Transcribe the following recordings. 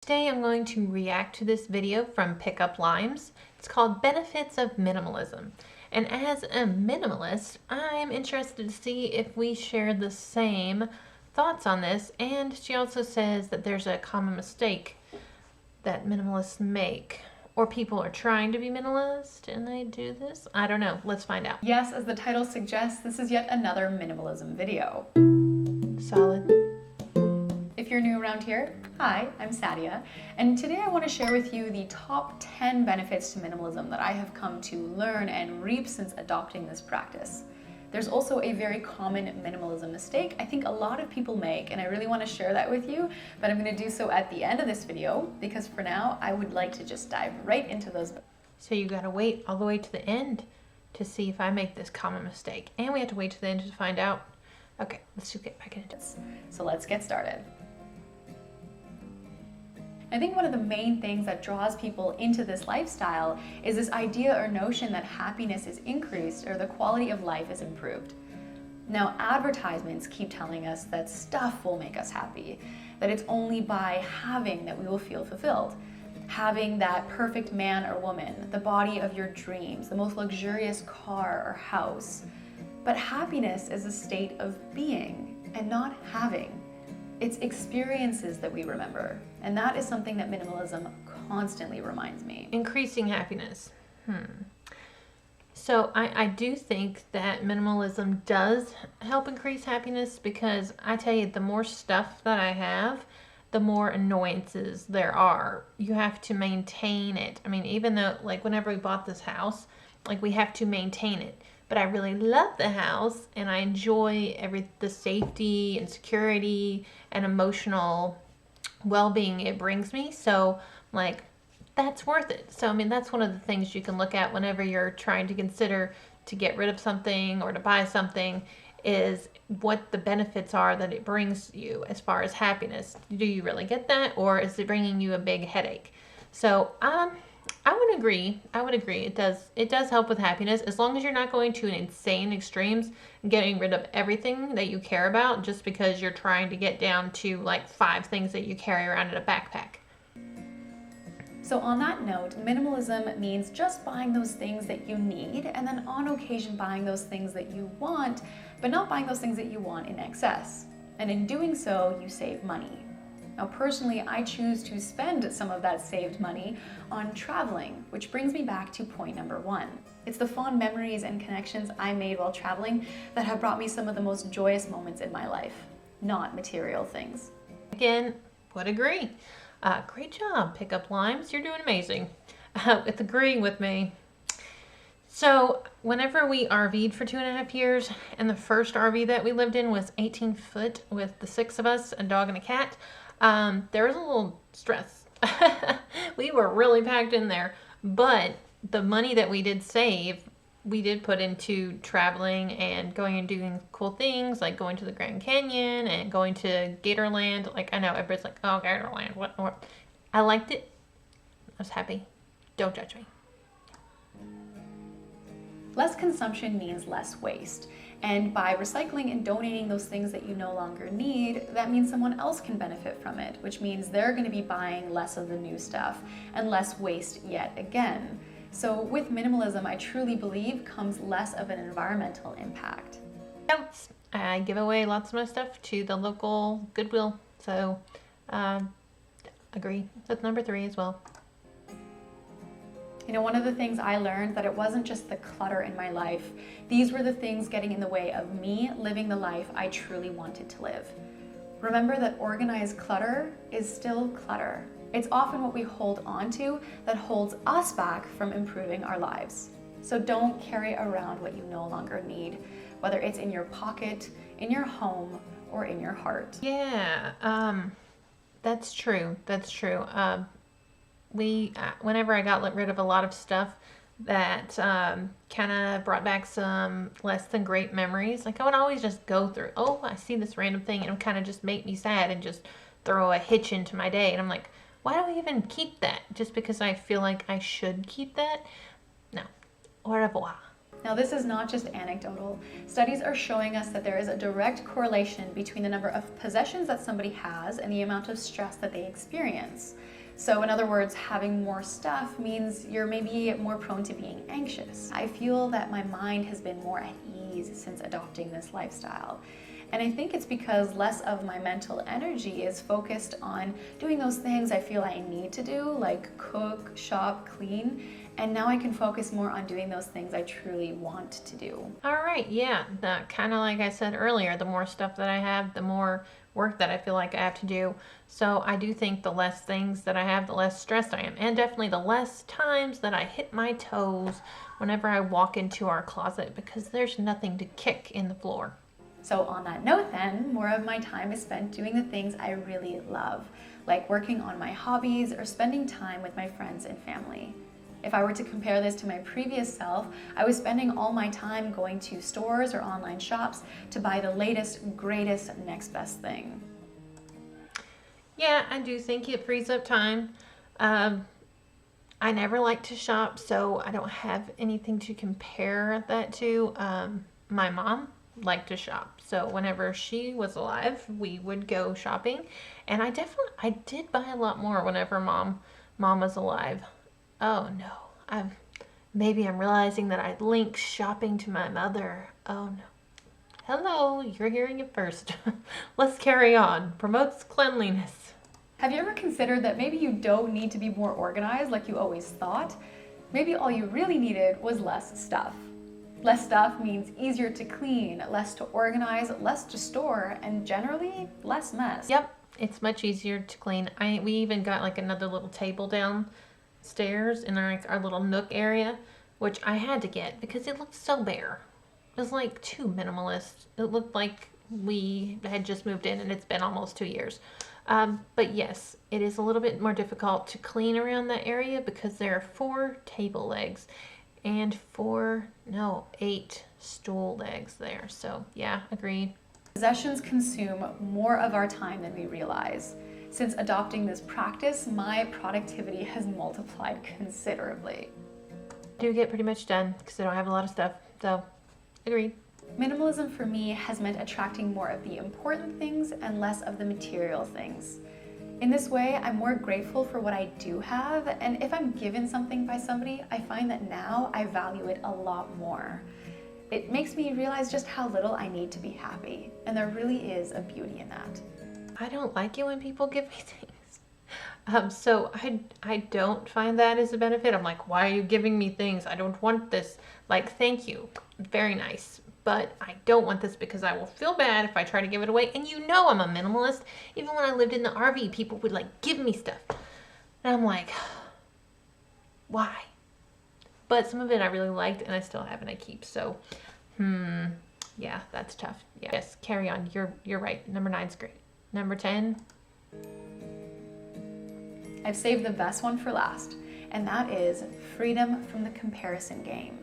Today I'm going to react to this video from Pickup Limes. It's called Benefits of Minimalism. And as a minimalist, I'm interested to see if we share the same thoughts on this. And she also says that there's a common mistake that minimalists make. Or people are trying to be minimalist and they do this. I don't know. Let's find out. Yes, as the title suggests, this is yet another minimalism video. Solid. If you're new around here, hi, I'm Sadia, and today I want to share with you the top 10 benefits to minimalism that I have come to learn and reap since adopting this practice. There's also a very common minimalism mistake I think a lot of people make, and I really want to share that with you, but I'm going to do so at the end of this video, because for now, I would like to just dive right into those. So you gotta wait all the way to the end to see if I make this common mistake. And we have to wait to the end to find out. Okay, let's just get back into it. So let's get started. I think one of the main things that draws people into this lifestyle is this idea or notion that happiness is increased or the quality of life is improved. Now, advertisements keep telling us that stuff will make us happy, that it's only by having that we will feel fulfilled. Having that perfect man or woman, the body of your dreams, the most luxurious car or house. But happiness is a state of being and not having. It's experiences that we remember, and that is something that minimalism constantly reminds me. Increasing happiness. So I do think that minimalism does help increase happiness, because I tell you, the more stuff that I have, the more annoyances there are. You have to maintain it. I mean, even though, like, whenever we bought this house, like, we have to maintain it. But I really love the house, and I enjoy the safety and security and emotional well-being it brings me. So, like, that's worth it. So, I mean, that's one of the things you can look at whenever you're trying to consider to get rid of something or to buy something, is what the benefits are that it brings you as far as happiness. Do you really get that, or is it bringing you a big headache? So, I would agree. It does help with happiness, as long as you're not going to an insane extremes, getting rid of everything that you care about just because you're trying to get down to like 5 things that you carry around in a backpack. So on that note, minimalism means just buying those things that you need, and then on occasion buying those things that you want, but not buying those things that you want in excess. And in doing so, you save money. Now, personally, I choose to spend some of that saved money on traveling, which brings me back to point number 1. It's the fond memories and connections I made while traveling that have brought me some of the most joyous moments in my life, not material things. Again, would agree. Great job, Pickup Limes. You're doing amazing with agreeing with me. So whenever we RV'd for 2.5 years, and the first RV that we lived in was 18 foot with the 6 of us, a dog and a cat, there was a little stress. We were really packed in there, but the money that we did save, we did put into traveling and going and doing cool things, like going to the Grand Canyon and going to Gatorland. Like, I know everybody's like, oh, Gatorland, what? I liked it. I was happy. Don't judge me. Less consumption means less waste. And by recycling and donating those things that you no longer need, that means someone else can benefit from it, which means they're going to be buying less of the new stuff and less waste yet again. So with minimalism, I truly believe comes less of an environmental impact. I give away lots of my stuff to the local Goodwill, so agree. That's number 3 as well. You know, one of the things I learned, that it wasn't just the clutter in my life. These were the things getting in the way of me living the life I truly wanted to live. Remember that organized clutter is still clutter. It's often what we hold on to that holds us back from improving our lives. So don't carry around what you no longer need, whether it's in your pocket, in your home, or in your heart. Yeah, that's true. That's true. Whenever I got rid of a lot of stuff that kind of brought back some less than great memories, like I would always just go through, oh, I see this random thing, and it would kind of just make me sad and just throw a hitch into my day. And I'm like, why do I even keep that? Just because I feel like I should keep that? No. Au revoir. Now, this is not just anecdotal. Studies are showing us that there is a direct correlation between the number of possessions that somebody has and the amount of stress that they experience. So in other words, having more stuff means you're maybe more prone to being anxious. I feel that my mind has been more at ease since adopting this lifestyle. And I think it's because less of my mental energy is focused on doing those things I feel I need to do, like cook, shop, clean. And now I can focus more on doing those things I truly want to do. All right, yeah, that kind of like I said earlier, the more stuff that I have, the more work that I feel like I have to do. So I do think the less things that I have, the less stressed I am. And definitely the less times that I hit my toes whenever I walk into our closet, because there's nothing to kick in the floor. So on that note then, more of my time is spent doing the things I really love, like working on my hobbies or spending time with my friends and family. If I were to compare this to my previous self, I was spending all my time going to stores or online shops to buy the latest, greatest, next best thing. Yeah, I do think it frees up time. I never like to shop, so I don't have anything to compare that to. My mom liked to shop, so whenever she was alive, we would go shopping, and I did buy a lot more whenever mom was alive. Oh no, maybe I'm realizing that I link shopping to my mother. Oh no. Hello, you're hearing it first. Let's carry on. Promotes cleanliness. Have you ever considered that maybe you don't need to be more organized like you always thought? Maybe all you really needed was less stuff. Less stuff means easier to clean, less to organize, less to store, and generally less mess. Yep, it's much easier to clean. We even got like another little table downstairs in our little nook area, which I had to get because it looked so bare. It was like too minimalist. It looked like we had just moved in and it's been almost 2 years. But yes, it is a little bit more difficult to clean around that area because there are 4 table legs and 8 stool legs there. So yeah, agreed. Possessions consume more of our time than we realize. Since adopting this practice, my productivity has multiplied considerably. I do get pretty much done because I don't have a lot of stuff. So, agreed. Minimalism for me has meant attracting more of the important things and less of the material things. In this way, I'm more grateful for what I do have, and if I'm given something by somebody, I find that now I value it a lot more. It makes me realize just how little I need to be happy, and there really is a beauty in that. I don't like it when people give me things. So I don't find that as a benefit. I'm like, why are you giving me things? I don't want this. Like, thank you. Very nice. But I don't want this because I will feel bad if I try to give it away. And you know I'm a minimalist. Even when I lived in the RV, people would like give me stuff. And I'm like, why? But some of it I really liked and I still have and I keep. So, yeah, that's tough. Yeah. Yes, carry on. You're right. Number 9's great. Number 10. I've saved the best one for last, and that is freedom from the comparison game.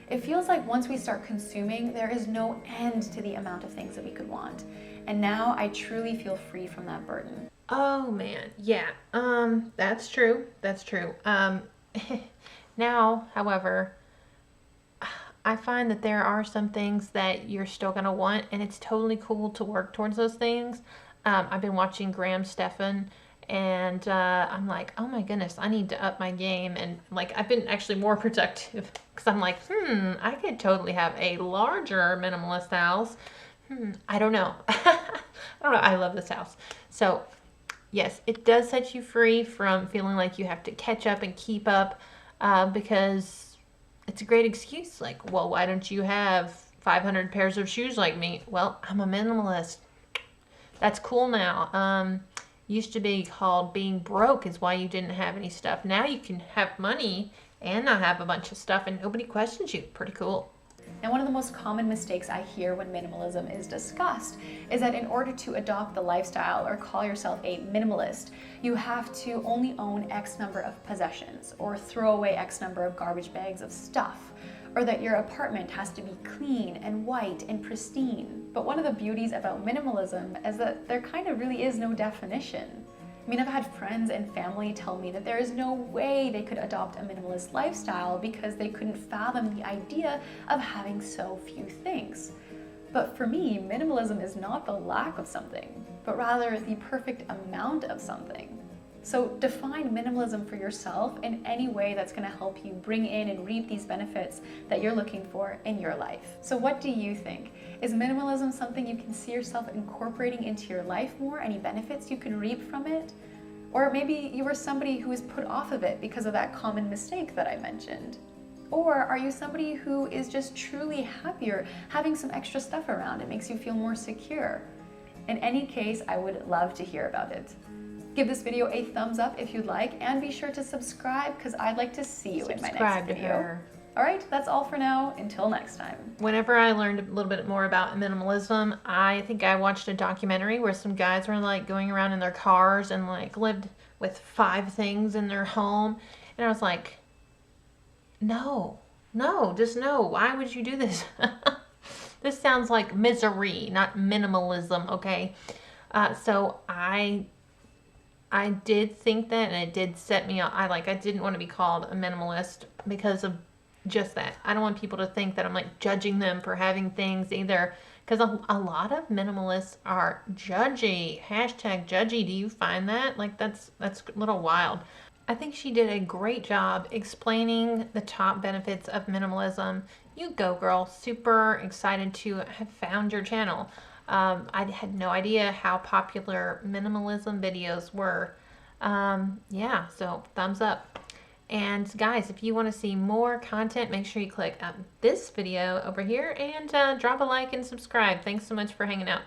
It feels like once we start consuming, there is no end to the amount of things that we could want. And now I truly feel free from that burden. Oh man, yeah. That's true. That's true. Now, however, I find that there are some things that you're still gonna want, and it's totally cool to work towards those things. I've been watching Graham Stephan, and I'm like, oh my goodness, I need to up my game. And like, I've been actually more productive because I'm like, I could totally have a larger minimalist house. I don't know. I don't know. I love this house. So yes, it does set you free from feeling like you have to catch up and keep up, because it's a great excuse. Like, well, why don't you have 500 pairs of shoes like me? Well, I'm a minimalist. That's cool now. Used to be called being broke is why you didn't have any stuff. Now you can have money and not have a bunch of stuff and nobody questions you. Pretty cool. And one of the most common mistakes I hear when minimalism is discussed is that in order to adopt the lifestyle or call yourself a minimalist, you have to only own X number of possessions or throw away X number of garbage bags of stuff, or that your apartment has to be clean and white and pristine. But one of the beauties about minimalism is that there kind of really is no definition. I mean, I've had friends and family tell me that there is no way they could adopt a minimalist lifestyle because they couldn't fathom the idea of having so few things. But for me, minimalism is not the lack of something, but rather the perfect amount of something. So define minimalism for yourself in any way that's going to help you bring in and reap these benefits that you're looking for in your life. So what do you think? Is minimalism something you can see yourself incorporating into your life more? Any benefits you can reap from it? Or maybe you were somebody who is put off of it because of that common mistake that I mentioned. Or are you somebody who is just truly happier having some extra stuff around? It makes you feel more secure. In any case, I would love to hear about it. Give this video a thumbs up if you'd like, and be sure to subscribe because I'd like to see you in my next video. All right, that's all for now. Until next time. Whenever I learned a little bit more about minimalism, I think I watched a documentary where some guys were like going around in their cars and like lived with 5 things in their home. And I was like, no, just no. Why would you do this? This sounds like misery, not minimalism, okay? So I did think that, and it did set me up. I didn't want to be called a minimalist because of just that. I don't want people to think that I'm like judging them for having things either, because a lot of minimalists are judgy. Hashtag judgy. Do you find that? Like that's a little wild. I think she did a great job explaining the top benefits of minimalism. You go, girl. Super excited to have found your channel. I had no idea how popular minimalism videos were. Yeah, so thumbs up. And guys, if you want to see more content, make sure you click this video over here and drop a like and subscribe. Thanks so much for hanging out.